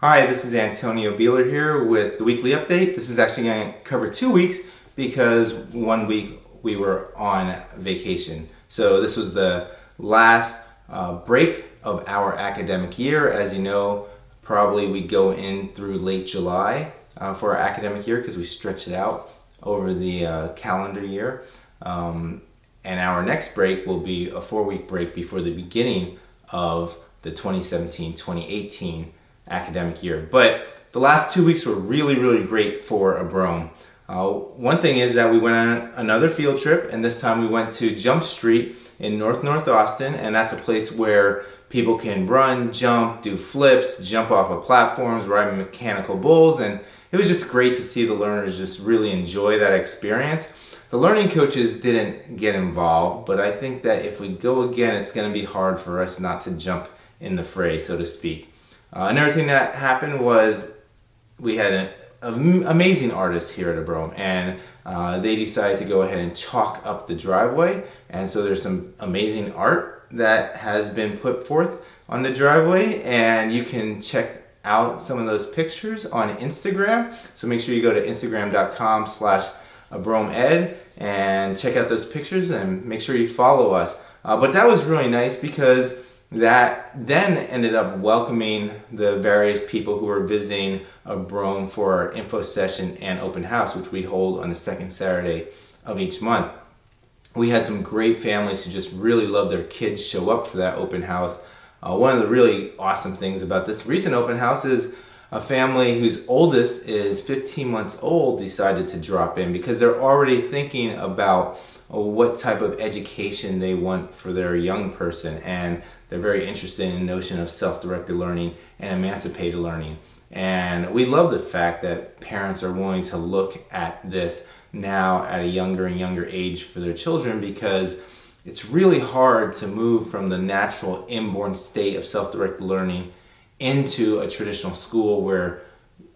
Hi, this is Antonio Beeler here with the weekly update. This is actually going to cover 2 weeks because one week we were on vacation. So this was the last break of our academic year. As you know, probably we go in through late July for our academic year because we stretch it out over the calendar year. And our next break will be a 4-week break before the beginning of the 2017-2018 academic year. But the last 2 weeks were really great for Abrome. One thing is that we went on another field trip, and this time we went to Jump Street in North Austin, and that's a place where people can run, jump, do flips, jump off of platforms, ride mechanical bulls, and it was just great to see the learners just really enjoy that experience. The learning coaches didn't get involved, but I think that if we go again, it's going to be hard for us not to jump in the fray, so to speak. Another thing that happened was we had an amazing artist here at Abrome, and they decided to go ahead and chalk up the driveway, and so there's some amazing art that has been put forth on the driveway, and you can check out some of those pictures on Instagram. So make sure you go to instagram.com/AbromeEd and check out those pictures, and make sure you follow us. But that was really nice because that then ended up welcoming the various people who were visiting Abrome for our info session and open house, which we hold on the second Saturday of each month. We had some great families who just really loved their kids show up for that open house. One of the really awesome things about this recent open house is a family whose oldest is 15 months old decided to drop in because they're already thinking about what type of education they want for their young person, and they're very interested in the notion of self-directed learning and emancipated learning. And we love the fact that parents are willing to look at this now at a younger and younger age for their children, because it's really hard to move from the natural inborn state of self-directed learning into a traditional school where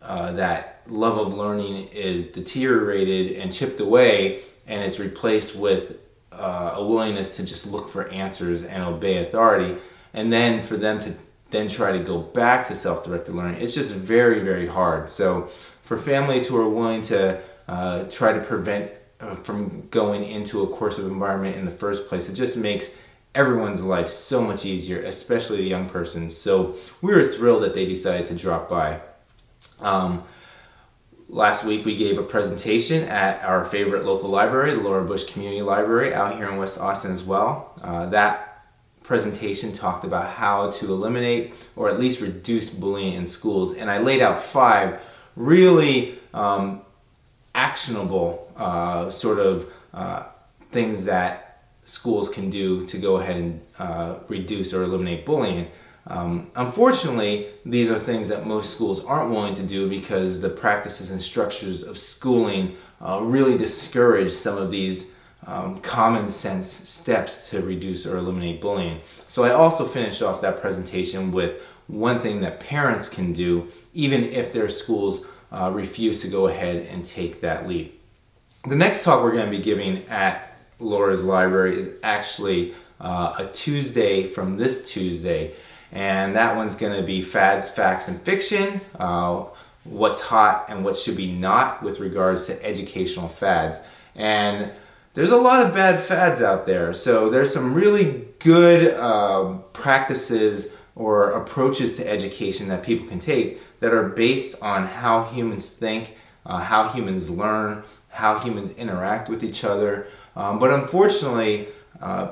that love of learning is deteriorated and chipped away, and it's replaced with a willingness to just look for answers and obey authority, and then for them to then try to go back to self-directed learning. It's just very hard. So for families who are willing to try to prevent from going into a coercive environment in the first place, it just makes everyone's life so much easier, especially the young person's. So we were thrilled that they decided to drop by. Last week we gave a presentation at our favorite local library, the Laura Bush Community Library out here in West Austin as well. That presentation talked about how to eliminate or at least reduce bullying in schools, and I laid out 5 really actionable things that schools can do to go ahead and reduce or eliminate bullying. Unfortunately, these are things that most schools aren't willing to do because the practices and structures of schooling really discourage some of these common sense steps to reduce or eliminate bullying. So I also finished off that presentation with one thing that parents can do even if their schools refuse to go ahead and take that lead. The next talk we're going to be giving at Laura's library is actually a Tuesday from this Tuesday, and that one's going to be fads, facts, and fiction, what's hot and what should be not with regards to educational fads. And there's a lot of bad fads out there, so there's some really good practices or approaches to education that people can take that are based on how humans think, how humans learn, how humans interact with each other. But unfortunately,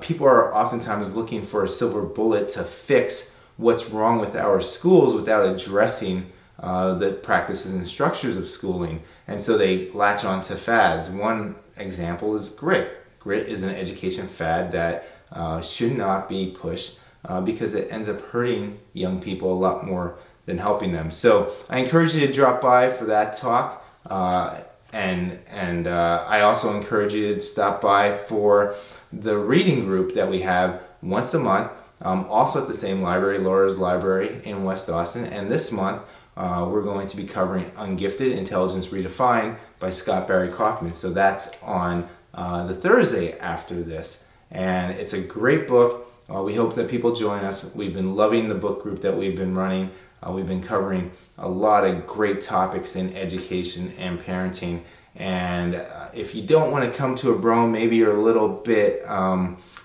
people are oftentimes looking for a silver bullet to fix what's wrong with our schools without addressing the practices and structures of schooling. And so they latch on to fads. One example is grit. Grit is an education fad that should not be pushed because it ends up hurting young people a lot more than helping them. So I encourage you to drop by for that talk. And I also encourage you to stop by for the reading group that we have once a month, also at the same library, Laura's Library in West Austin. And this month, we're going to be covering Ungifted, Intelligence Redefined by Scott Barry Kaufman. So that's on the Thursday after this. And it's a great book. We hope that people join us. We've been loving the book group that we've been running. We've been covering a lot of great topics in education and parenting. And if you don't want to come to Abrome, maybe you're a little bit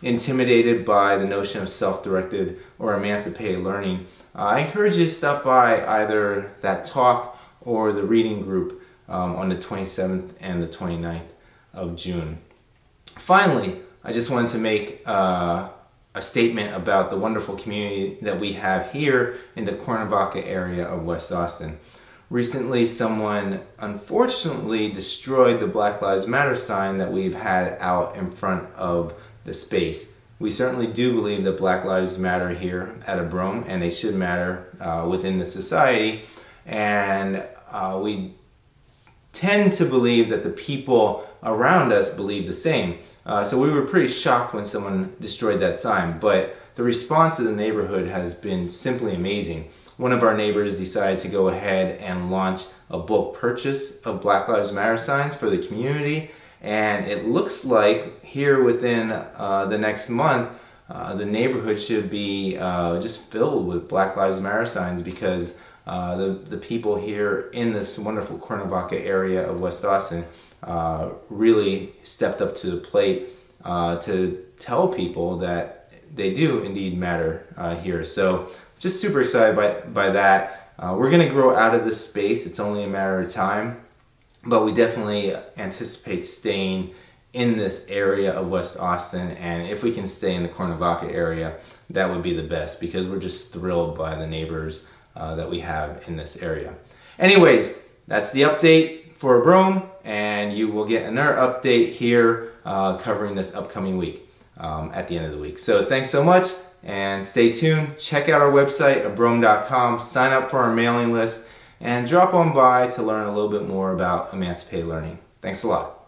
intimidated by the notion of self-directed or emancipated learning, I encourage you to stop by either that talk or the reading group on the 27th and the 29th of June. Finally, I just wanted to make a statement about the wonderful community that we have here in the Cuernavaca area of West Austin. Recently, someone unfortunately destroyed the Black Lives Matter sign that we've had out in front of the space. We certainly do believe that Black Lives matter here at Abrome, and they should matter within the society. And we tend to believe that the people around us believe the same. So we were pretty shocked when someone destroyed that sign, but the response of the neighborhood has been simply amazing. One of our neighbors decided to go ahead and launch a bulk purchase of Black Lives Matter signs for the community, and it looks like here within the next month the neighborhood should be just filled with Black Lives Matter signs, because the people here in this wonderful Cuernavaca area of West Austin really stepped up to the plate to tell people that they do indeed matter here. So just super excited by that. We're going to grow out of this space. It's only a matter of time, but we definitely anticipate staying in this area of West Austin, and if we can stay in the Cuernavaca area, that would be the best, because we're just thrilled by the neighbors that we have in this area. Anyways, that's the update for Abrome, and you will get another update here covering this upcoming week at the end of the week. So thanks so much, and stay tuned. Check out our website, abrome.com, sign up for our mailing list, and drop on by to learn a little bit more about emancipated learning. Thanks a lot.